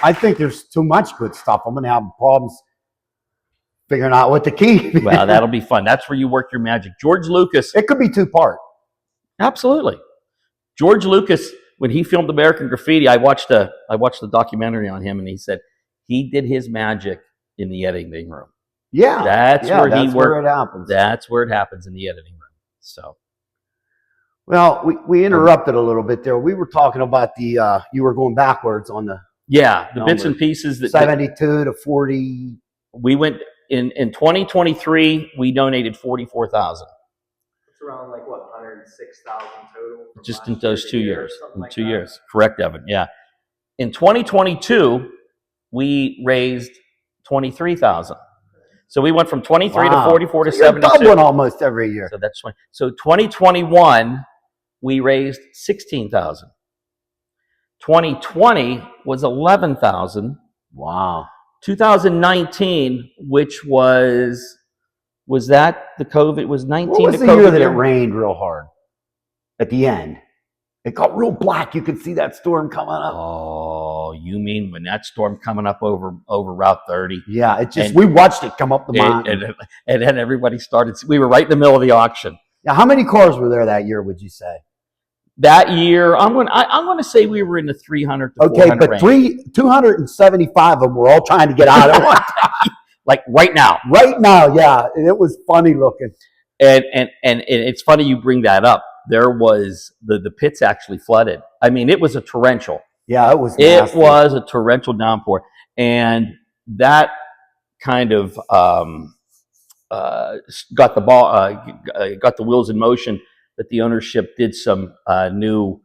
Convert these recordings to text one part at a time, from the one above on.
I think there's too much good stuff. I'm going to have problems figuring out what to keep. Well, that'll be fun. That's where you work your magic. George Lucas. It could be 2-part. Absolutely. George Lucas, when he filmed American Graffiti, I watched the documentary on him, and he said he did his magic in the editing room. Yeah, that's where it happens. That's where it happens, in the editing room. So, well, we interrupted a little bit there. We were talking about the you were going backwards on the bits and pieces that 72 to 40. We went in 2023. We donated 44,000. It's around like what, 106,000 total. Just in those 2 years. In 2 years, correct, Evan? Yeah. In 2022, we raised 23,000. So we went from 23 to 44 to 72. Doubling almost every year. So that's 20. So 2021, we raised 16,000. 2020 was 11,000. Wow. 2019, which was that the COVID? Was 19 what was the the COVID year that it rained real hard at the end? It got real black. You could see that storm coming up. Oh, you mean when that storm coming up over Route 30? Yeah, it just, we watched it come up the mountain. And then everybody started, we were right in the middle of the auction. Now, how many cars were there that year, would you say? That year, I'm going to say we were in the 300 to 400 range. Okay, but 275 of them were all trying to get out at one time. Like right now. Right now, yeah. And it was funny looking. And it's funny you bring that up. There was, the pits actually flooded. I mean, it was a torrential. Yeah, it was nasty. It was a torrential downpour. And that kind of got the wheels in motion, that the ownership did some new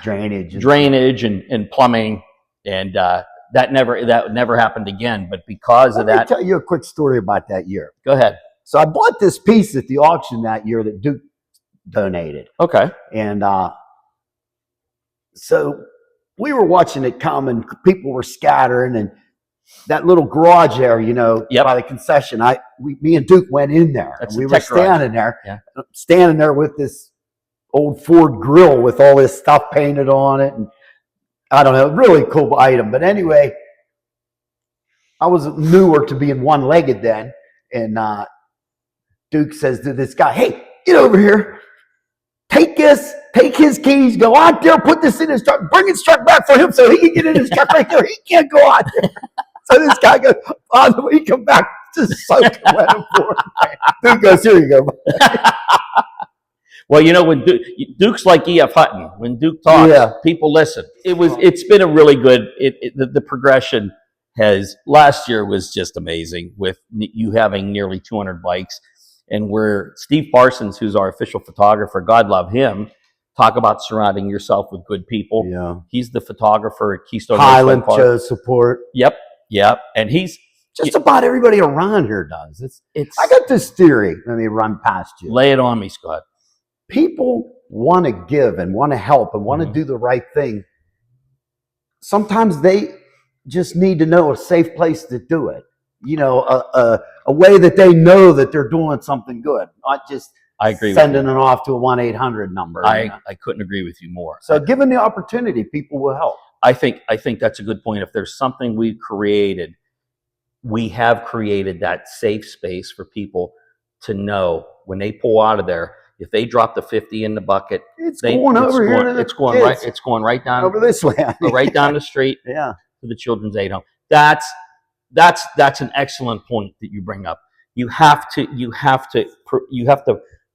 drainage and plumbing, and that never happened again. But because of that, let me tell you a quick story about that year. Go ahead. So I bought this piece at the auction that year that Duke donated. Okay. And so we were watching it come, and people were scattering, and that little garage there, by the concession, me and Duke went in there. That's and we were standing garage. there, standing there with this old Ford grill with all this stuff painted on it, and I don't know, really cool item. But anyway, I was newer to being one-legged then, and Duke says to this guy, "Hey, get over here. Take his keys, go out there, put this in his truck, bring his truck back for him so he can get in his truck right there. He can't go out there." So this guy goes, on the way he come back, just soaking wet and pouring. Duke goes, "Here you go." Well, when Duke's like E.F. Hutton. When Duke talks, people listen. It's been a really good, the progression last year was just amazing, with you having nearly 200 bikes. And where Steve Parsons, who's our official photographer, God love him, talk about surrounding yourself with good people. Yeah. He's the photographer at Keystone Highland shows support. Yep. And he's just about everybody around here does. I got this theory. Let me run past you. Lay it on me, Scott. People want to give and want to help and want to do the right thing. Sometimes they just need to know a safe place to do it. A way that they know that they're doing something good, not just sending it off to a 1-800 number. I couldn't agree with you more. So given the opportunity, people will help. I think that's a good point. If there's something we have created that safe space for people to know when they pull out of there, if they drop the 50 in the bucket, it's going right down over this way, right down the street to the children's aid home. That's an excellent point that you bring up. You have to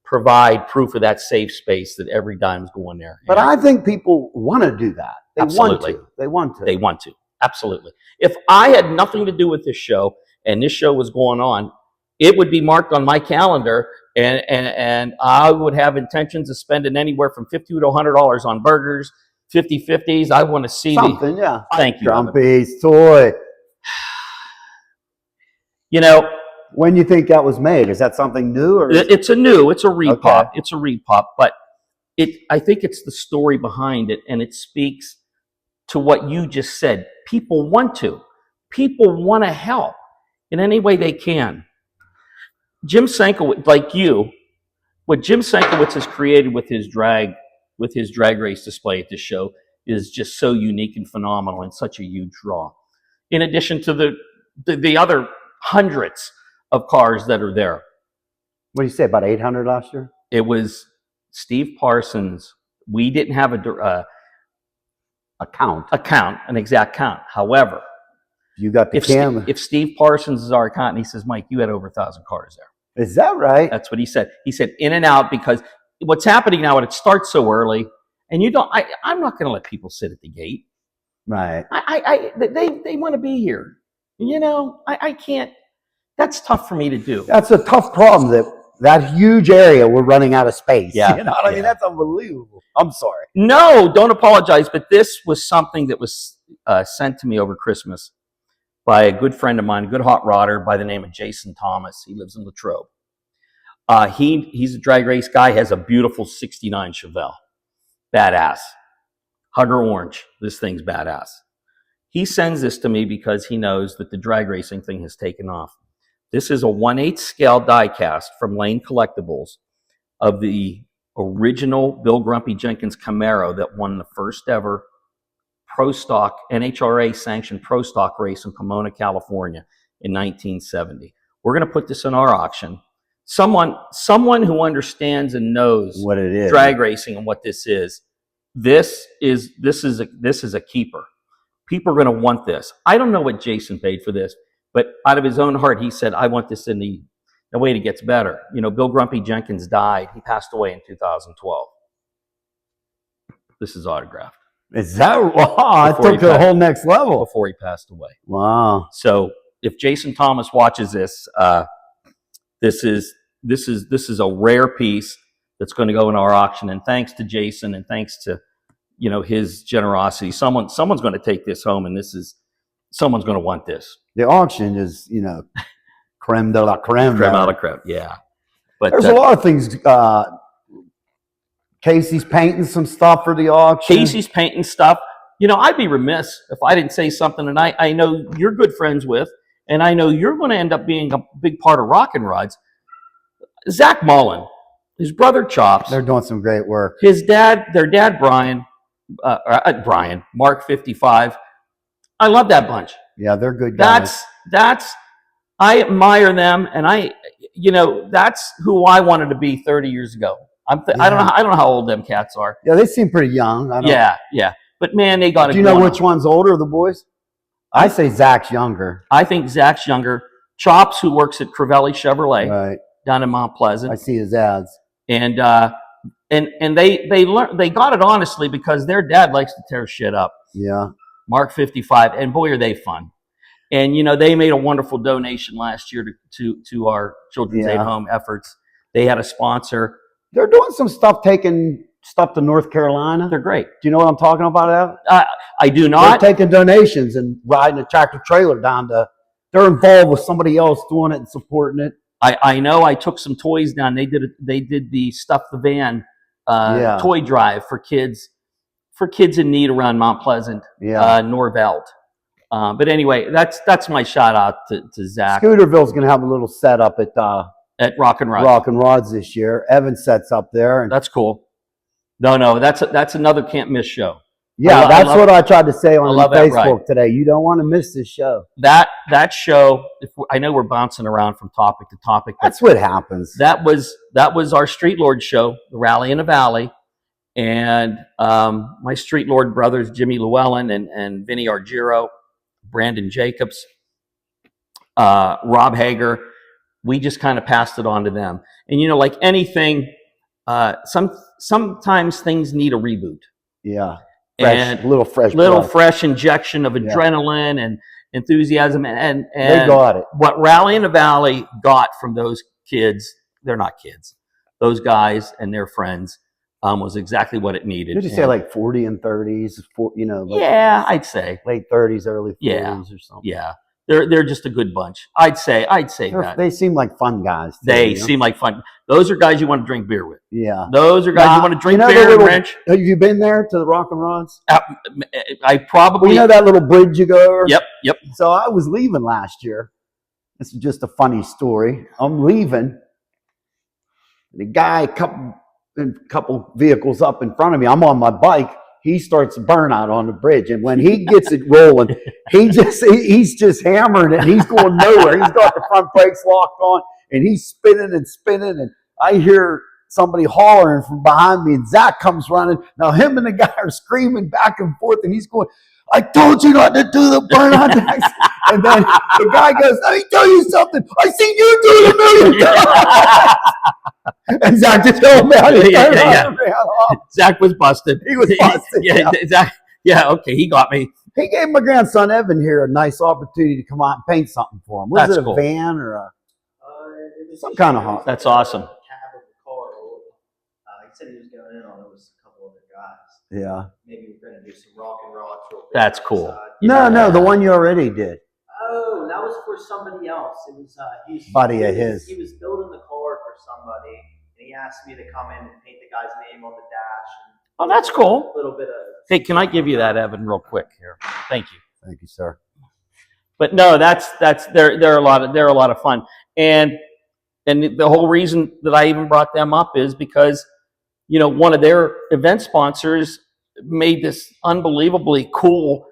provide proof of that safe space that every dime's going there. But I think people want to do that. Absolutely. They want to. Absolutely. If I had nothing to do with this show and this show was going on, it would be marked on my calendar, and I would have intentions of spending anywhere from $50 to $100 on burgers, 50/50s. I want to see something. Thank you. Grumpy's toy. When you think that was made, is that something new, or it's a repop. Okay. It's a repop, but I think it's the story behind it, and it speaks to what you just said. People want to help in any way they can. Jim Sankiewicz, like you, what Jim Sankiewicz has created with his drag race display at this show is just so unique and phenomenal and such a huge draw. In addition to the other hundreds of cars that are there. What do you say, about 800 last year? It was Steve Parsons. We didn't have an exact count. However, you got the camera. If Steve Parsons is our accountant, he says, Mike, you had over 1,000 cars there. Is that right? That's what he said. He said in and out, because what's happening now, it starts so early, and I'm not going to let people sit at the gate. Right. They want to be here. I can't. That's tough for me to do. That's a tough problem, that huge area, we're running out of space. Yeah. You know what I mean? That's unbelievable. I'm sorry. No, don't apologize. But this was something that was sent to me over Christmas by a good friend of mine, a good hot rodder by the name of Jason Thomas. He lives in Latrobe. He's a drag race guy, has a beautiful 69 Chevelle. Badass. Hugger orange. This thing's badass. He sends this to me because he knows that the drag racing thing has taken off. This is a 1/8 scale die cast from Lane Collectibles of the original Bill Grumpy Jenkins Camaro that won the first ever Pro Stock, NHRA sanctioned Pro Stock race in Pomona, California in 1970. We're going to put this in our auction. Someone who understands and knows what it is, drag racing, and what this is. This is a keeper. People are going to want this. I don't know what Jason paid for this, but out of his own heart, he said, I want this in the way it gets better. Bill Grumpy Jenkins died. He passed away in 2012. This is autographed. Is that wow? I took it to the whole next level before he passed away. Wow. So if Jason Thomas watches this, this is a rare piece that's going to go in our auction. And thanks to Jason, and thanks to his generosity, someone's going to take this home, and someone's going to want this. The auction is creme de la creme. Creme de la creme. Yeah. But there's a lot of things. Casey's painting some stuff for the auction. Casey's painting stuff. I'd be remiss if I didn't say something, and I know you're good friends with, and I know you're going to end up being a big part of Rockin' Rods. Zach Mullen, his brother Chops. They're doing some great work. Their dad Brian, Mark 55. I love that bunch. Yeah, they're good guys. I admire them, and that's who I wanted to be 30 years ago. I don't know how old them cats are. Yeah, they seem pretty young. Yeah. But man, they got it. Do you know which one's older, the boys? I say Zach's younger. I think Zach's younger. Chops, who works at Crivelli Chevrolet down in Mount Pleasant. I see his ads. And they got it honestly because their dad likes to tear shit up. Yeah. Mark 55, and boy, are they fun. And they made a wonderful donation last year to our Children's Aid Home efforts. They had a sponsor. They're doing some stuff, taking stuff to North Carolina. They're great. Do you know what I'm talking about? I do not. They're taking donations and riding a tractor trailer down to. They're involved with somebody else doing it and supporting it. I know. I took some toys down. They did the Stuff the Van toy drive for kids in need around Mount Pleasant, Norvelt. But anyway, that's my shout out to Zach. Skooterville's going to have a little setup at Rockin' Rods. Rockin' Rods this year. Evan sets up there. That's cool. No, that's another can't miss show. Yeah, that's what I tried to say on Facebook today. You don't want to miss this show. That show. I know we're bouncing around from topic to topic. That's what happens. That was our Street Lord show, the Rally in the Valley, and my Street Lord brothers Jimmy Llewellyn and Vinny Argiro, Brandon Jacobs, Rob Hager. We just kind of passed it on to them. And like anything, sometimes things need a reboot. Yeah. Little fresh injection of adrenaline and enthusiasm, and they got it. What Rally in the Valley got from those kids, they're not kids, those guys and their friends, was exactly what it needed. Did you say like 40 and 30s? I'd say late 30s, early 40s or something. Yeah, they're just a good bunch. I'd say that. They seem like fun guys. They seem like fun. Those are guys you want to drink beer with. Yeah. Those are guys you want to drink beer and wrench. Have you been there to the Rockin' Rods? I probably. That little bridge you go over? Yep. So I was leaving last year. This is just a funny story. I'm leaving. The guy, a couple vehicles up in front of me. I'm on my bike. he starts a burnout on the bridge. And when he gets it rolling, he's just hammering it. And he's going nowhere. He's got the front brakes locked on, and he's spinning and spinning. And I hear somebody hollering from behind me, and Zach comes running. Now him and the guy are screaming back and forth, and he's going, I told you not to do the burnout taxi. And then the guy goes, let me tell you something. I seen you do it a million times. And Zach just told me how to Zach was busted. He was busted. Zach, okay, he got me. He gave my grandson Evan here a nice opportunity to come out and paint something for him. Was That's it a cool. van or It was some kind of hot? That's awesome. Cab of the car. He said he was going in on it with a couple other guys. Yeah. Maybe we're gonna do some rock and roll. That's cool. No, the one you already did. Oh, that was for somebody else. It was Buddy of his. He was building the car for somebody, and he asked me to come in and paint the guy's name on the dash. Oh, that's cool. A little bit of. Hey, can I give you that, Evan, real quick here? Thank you. Thank you, sir. But no, they're a lot of fun, and the whole reason that I even brought them up is because, you know, one of their event sponsors made this unbelievably cool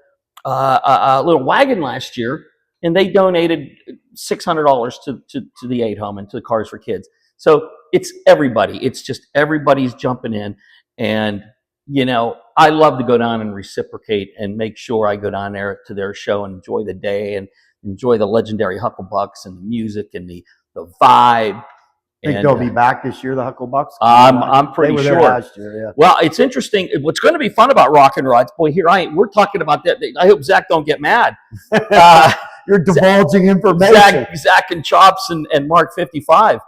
little wagon last year, and they donated $600 to the 8 Home and to the Cars for Kids. So it's everybody. It's just everybody's jumping in, and you know, I love to go down and reciprocate and make sure I go down there to their show and enjoy the day and enjoy the legendary Hucklebucks and the music and the vibe. Think they'll be back this year, the Hucklebucks? I'm pretty they were sure. There last year, yeah. Well, it's interesting. What's going to be fun about Rock and Rods, boy, we're talking about that. I hope Zach don't get mad. You're divulging information. Zach and Chops and Mark 55.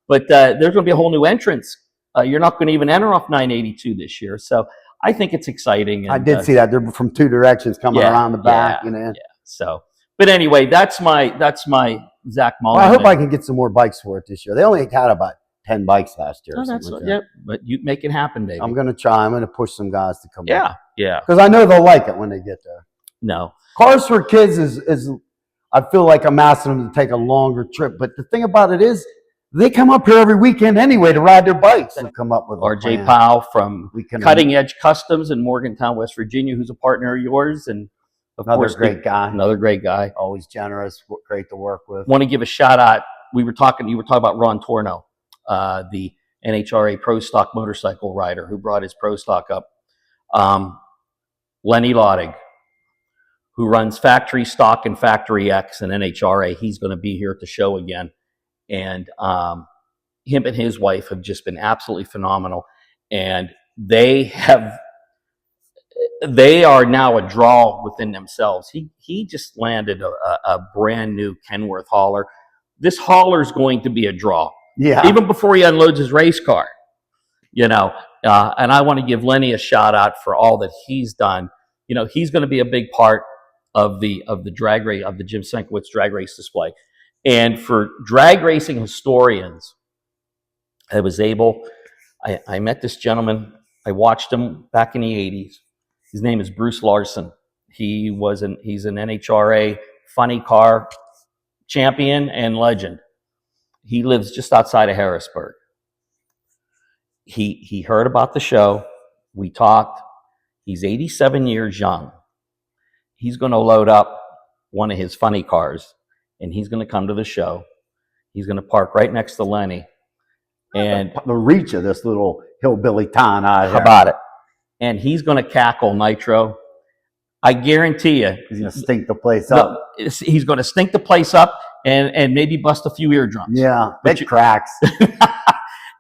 But there's going to be a whole new entrance. You're not going to even enter off 982 this year. So I think it's exciting. And, I did see that. They're from two directions coming around the back. You know? Yeah. So, but anyway, that's my Zach Mullen. Well, I hope I can get some more bikes for it this year. They only had about 10 bikes last year. But you make it happen, baby. I'm going to try. I'm going to push some guys to come back. Yeah. Because I know they'll like it when they get there. No. Cars for Kids is I feel like I'm asking them to take a longer trip. But the thing about it is, they come up here every weekend anyway to ride their bikes and come up with RJ Powell from Cutting Edge Customs in Morgantown, West Virginia, who's a partner of yours, and of course, great guy. Another great guy. Always generous, great to work with. Want to give a shout out. You were talking about Ron Torno, the NHRA Pro Stock motorcycle rider who brought his Pro Stock up. Lenny Laudig, who runs Factory Stock and Factory X and NHRA. He's going to be here at the show again. And him and his wife have just been absolutely phenomenal. And they are now a draw within themselves. He just landed a brand new Kenworth hauler. This hauler is going to be a draw. Yeah. Even before he unloads his race car, you know. And I want to give Lenny a shout out for all that he's done. You know, he's going to be a big part of the drag race, of the Jim Sienkiewicz drag race display. And for drag racing historians, I met this gentleman. I watched him back in the 80s. His name is Bruce Larson. He's an NHRA funny car champion and legend. He lives just outside of Harrisburg. He heard about the show. We talked. He's 87 years young. He's going to load up one of his funny cars, and he's going to come to the show. He's going to park right next to Lenny. And the reach of this little hillbilly town out here. How about it? And he's going to cackle Nitro. I guarantee you. He's going to stink the place up. He's going to stink the place up and maybe bust a few eardrums. Yeah, it cracks.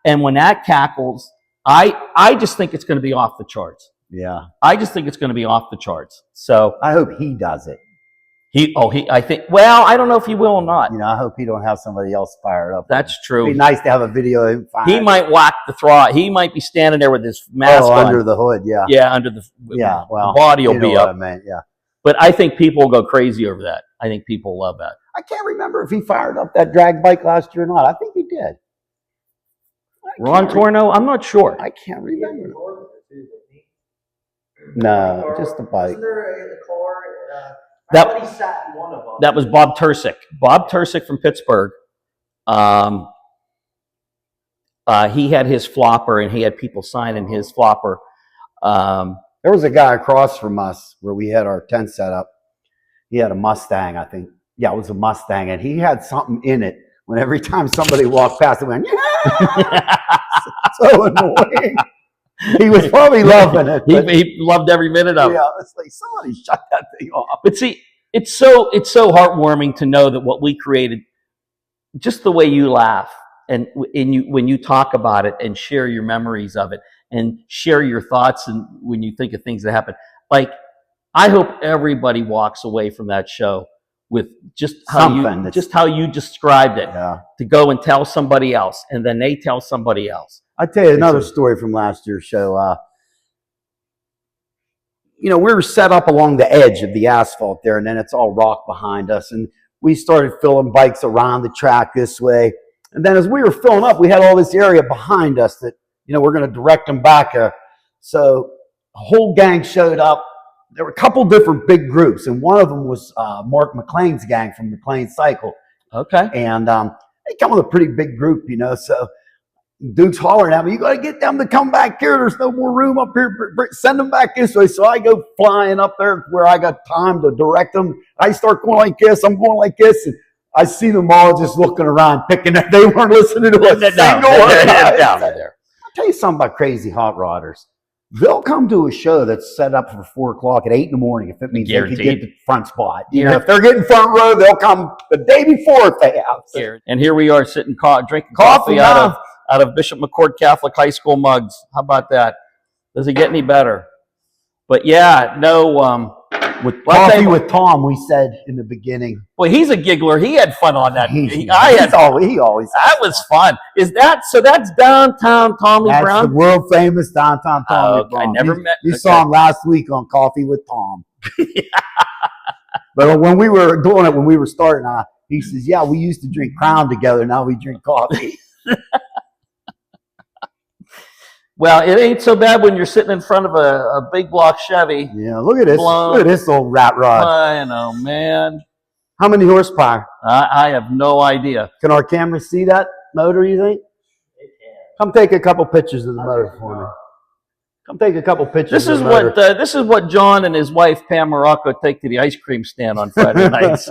And when that cackles, I just think it's going to be off the charts. Yeah. I just think it's going to be off the charts. So I hope he does it. I think, well, I don't know if he will or not. You know, I hope he don't have somebody else fired up. That's true. It'd be nice to have a video of him fired. He might whack the throttle. He might be standing there with his mask on. Under the hood, yeah. Yeah, under the well, body will be up. I mean, yeah. But I think people will go crazy over that. I think people love that. I can't remember if he fired up that drag bike last year or not. I think he did. Ron Torno? I'm not sure. I can't remember. No, just the bike. Wasn't there a car? He sat in one of them. That was Bob Tursick. Bob Tursick from Pittsburgh. He had his flopper, and he had people signing his flopper. There was a guy across from us where we had our tent set up. He had a Mustang, I think. Yeah, it was a Mustang, and he had something in it. When every time somebody walked past, it went, yeah! So annoying. He was probably loving it. He loved every minute of it. Yeah, it's like somebody shut that thing off. But see, it's so heartwarming to know that what we created, just the way you laugh and when you talk about it and share your memories of it and share your thoughts and when you think of things that happen. Like, I hope everybody walks away from that show with just how you described it. Yeah. To go and tell somebody else, and then they tell somebody else. I'll tell you another story from last year's show. We were set up along the edge of the asphalt there, and then it's all rock behind us. And we started filling bikes around the track this way. And then as we were filling up, we had all this area behind us that, we're going to direct them back. So a whole gang showed up. There were a couple different big groups, and one of them was Mark McLean's gang from McLean Cycle. Okay. And they come with a pretty big group, so Duke's hollering at me, you got to get them to come back here. There's no more room up here. Send them back this way. So I go flying up there where I got time to direct them. I start going like this. I'm going like this. And I see them all just looking around, picking up. They weren't listening to a single word. Down there. I'll tell you something about crazy hot rodders. They'll come to a show that's set up for 4 o'clock at 8 in the morning if it means they can get the front spot. If they're getting front row, they'll come the day before if they have. So. And here we are sitting drinking coffee out of Bishop McCord Catholic High School mugs. How about that? Does it get any better? But yeah, no. With coffee with Tom, we said in the beginning. Well, he's a giggler. He had fun on that. He always. That was fun. That's downtown Tommy Brown? That's the world famous downtown Tommy Brown. I never met. You saw him last week on Coffee with Tom. But when we were doing it, when we were starting, he says, "Yeah, we used to drink Crown together. Now we drink coffee." Well, it ain't so bad when you're sitting in front of a big block Chevy. Yeah, look at this. Look at this old rat rod. I know, man. How many horsepower? I have no idea. Can our camera see that motor, you think? It can. Come take a couple pictures of the motor for me. Come take a couple pictures This of is the motor. this is what John and his wife Pam Morocco take to the ice cream stand on Friday nights.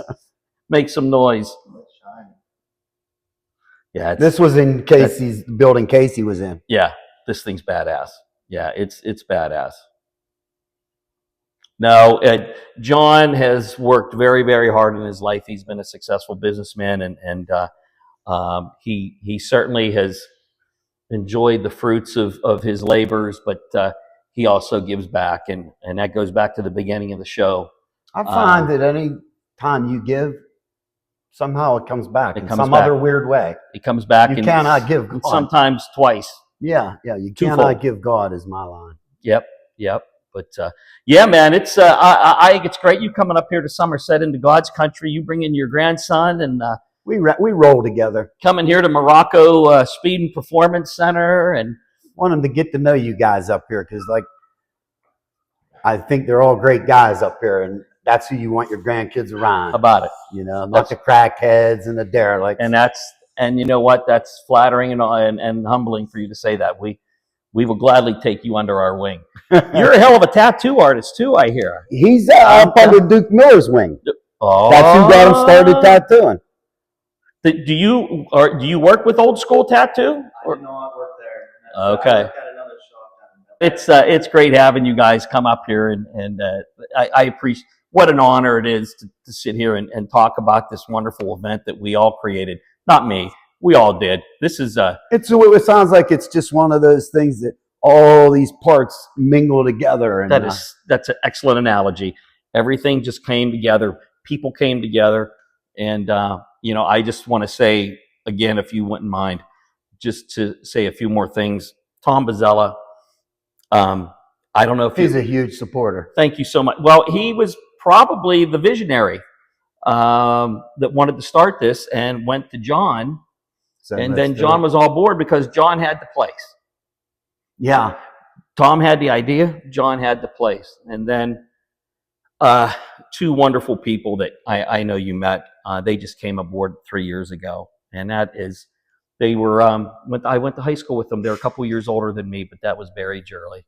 Make some noise. Yeah, this was in Casey's building Casey was in. Yeah. This thing's badass. Yeah, it's badass. No, John has worked very, very hard in his life. He's been a successful businessman, and he certainly has enjoyed the fruits of his labors, but he also gives back, and that goes back to the beginning of the show. I find that any time you give, somehow it comes back in some back. other weird way. It comes back. You cannot give God. Sometimes twice. Yeah, you cannot give God is my line. Yep. But yeah, man, it's I think it's great you coming up here to Somerset into God's country. You bring in your grandson, and we roll together. Coming here to Morocco Speed and Performance Center, and want them to get to know you guys up here because, I think they're all great guys up here, and that's who you want your grandkids around. How about it? Not the crackheads and the derelicts. And you know what? That's flattering and humbling for you to say that. We will gladly take you under our wing. You're a hell of a tattoo artist too, I hear. He's up under Duke Miller's wing. Oh, that's who got him started tattooing. Do you work with Old School Tattoo? I did not work there. Okay. It's great having you guys come up here, and I appreciate. What an honor it is to sit here and talk about this wonderful event that we all created. Not me. We all did. This is it sounds like it's just one of those things that all these parts mingle together. And that's an excellent analogy. Everything just came together. People came together, and I just want to say again, if you wouldn't mind, just to say a few more things. Tom Bozzella, I don't know if he's a huge supporter. Thank you so much. Well, he was probably the visionary that wanted to start this and went to John. And then John was all board because John had the place. Yeah. Tom had the idea. John had the place. And then two wonderful people that I know you met. They just came aboard 3 years ago. And that is, they were, I went to high school with them. They're a couple years older than me, but that was Barry Jurley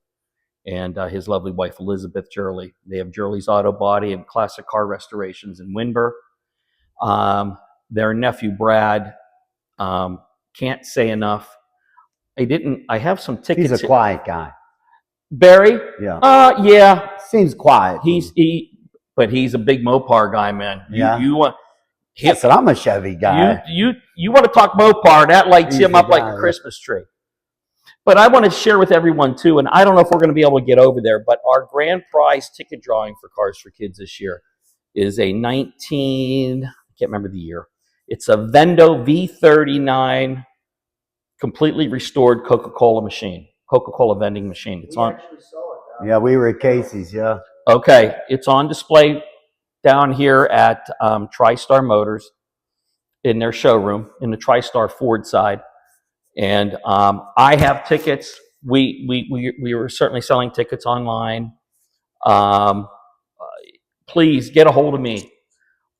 and his lovely wife, Elizabeth Jurley. They have Jurley's Auto Body and Classic Car Restorations in Windber. Their nephew, Brad, can't say enough. I have some tickets. He's a quiet guy. Barry? Yeah. Yeah. Seems quiet. But he's a big Mopar guy, man. You want... I said, I'm a Chevy guy. You want to talk Mopar, that lights him up like a Christmas tree. But I want to share with everyone too, and I don't know if we're going to be able to get over there, but our grand prize ticket drawing for Cars for Kids this year is a I can't remember the year. It's a Vendo V39 completely restored Coca-Cola machine, Coca-Cola vending machine. It's on. Actually saw it. Yeah, we were at Casey's, yeah. Okay, it's on display down here at TriStar Motors in their showroom in the TriStar Ford side. And I have tickets. We were certainly selling tickets online. Please get a hold of me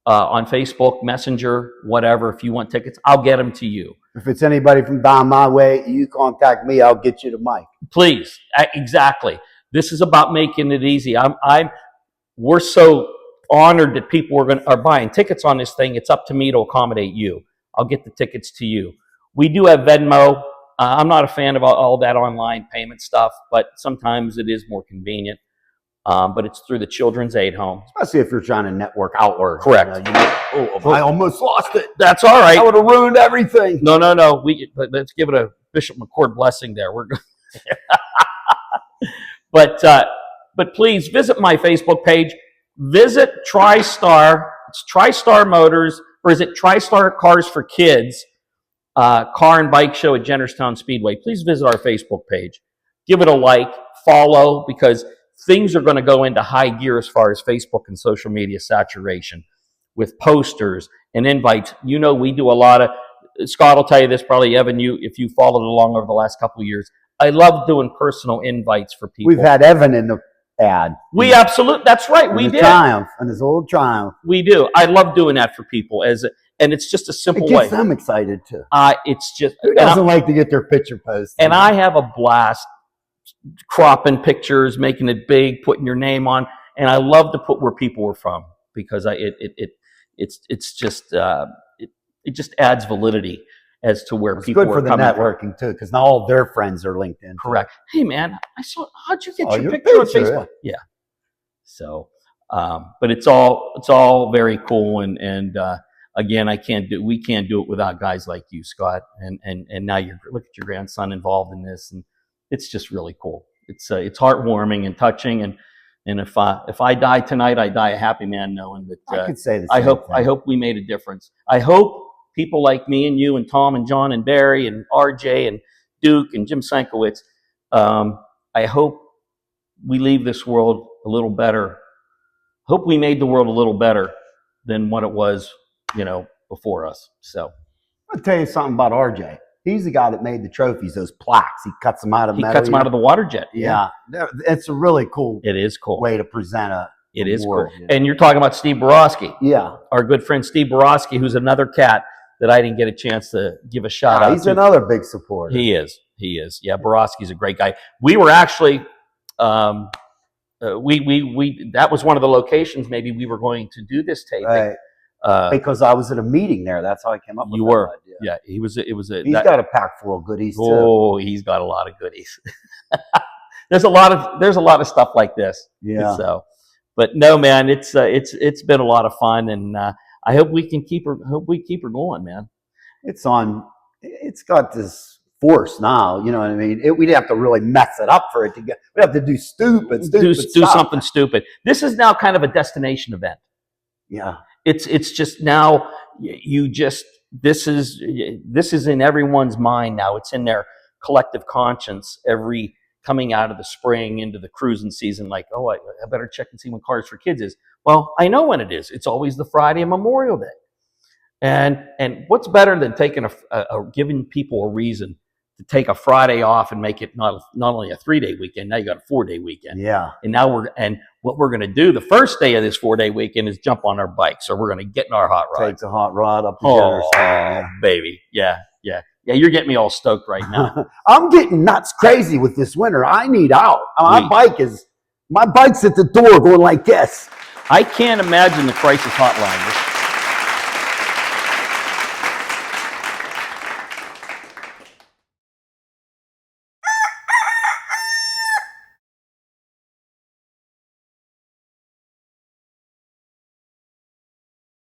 on Facebook, Messenger, whatever. If you want tickets, I'll get them to you. If it's anybody from down my way, you contact me, I'll get you to Mike. Please, exactly. This is about making it easy. We're so honored that people are buying tickets on this thing. It's up to me to accommodate you. I'll get the tickets to you. We do have Venmo. I'm not a fan of all that online payment stuff, but sometimes it is more convenient. But it's through the Children's Aid Home. Especially if you're trying to network outward. Correct. I almost lost it. That's all right. I would have ruined everything. No. Let's give it a Bishop McCord blessing there. We're good. But please visit my Facebook page. Visit TriStar. It's TriStar Motors, or is it TriStar Cars for Kids? Car and bike show at Jennerstown Speedway. Please visit our Facebook page. Give it a like, follow, because things are going to go into high gear as far as Facebook and social media saturation with posters and invites. You know, we do a lot of, Scott will tell you this, probably Evan, if you followed along over the last couple of years. I love doing personal invites for people. We've had Evan in the ad. That's right, we did. Triumph, and his old Triumph. We do. I love doing that for people, and it's just a simple way. It gets them excited too. It's just, who doesn't like to get their picture posted? And I have a blast cropping pictures, making it big, putting your name on, and I love to put where people were from because it just adds validity as to where people are coming from. It's good for the networking too, because now all their friends are linked in. Correct. Hey man, how'd you get your picture on Facebook? Yeah. So, but it's all very cool, and again, we can't do it without guys like you, Scott, and now look at your grandson involved in this, and it's just really cool. It's heartwarming and touching, and if I die tonight, I die a happy man, knowing that I could say the same thing. I hope we made a difference. I hope people like me and you and Tom and John and Barry and RJ and Duke and Jim Sankowitz, I hope we leave this world a little better. Hope we made the world a little better than what it was, before us. So I'll tell you something about RJ. He's the guy that made the trophies, those plaques. He cuts them out of metal. He cuts them out of the water jet. Yeah. It's a really cool It is cool. way to present a It is award. cool. And you're talking about Steve Borowski. Yeah. Our good friend Steve Borowski, who's another cat that I didn't get a chance to give a shout out to. He's another big supporter. He is. Yeah, Borowski's a great guy. We were actually that was one of the locations maybe we were going to do this taping. Right. Because I was at a meeting there. That's how I came up with that idea. Yeah, He's got a pack full of goodies too. Oh, he's got a lot of goodies. There's a lot of stuff like this. Yeah. So, but no, man, it's been a lot of fun, and I hope we can keep her going, man. It's got this force now. You know what I mean? We'd have to really mess it up for it to get. We'd have to do stupid do stuff. Something stupid. This is now kind of a destination event. Yeah. It's just now this is in everyone's mind now. It's in their collective conscience coming out of the spring into the cruising season, like, oh, I better check and see when Cars for Kids is. Well, I know when it is. It's always the Friday of Memorial Day. And what's better than giving people a reason to take a Friday off and make it not only a 3-day weekend, now you got a 4-day weekend. Yeah. And what we're going to do the first day of this 4-day weekend is jump on our bikes, or we're going to get in our hot rod. Take the hot rod up the Jennerstown, baby. Yeah. Yeah, you're getting me all stoked right now. I'm getting nuts crazy with this winter. I need out. My bike's at the door going like this. I can't imagine the crisis hotline.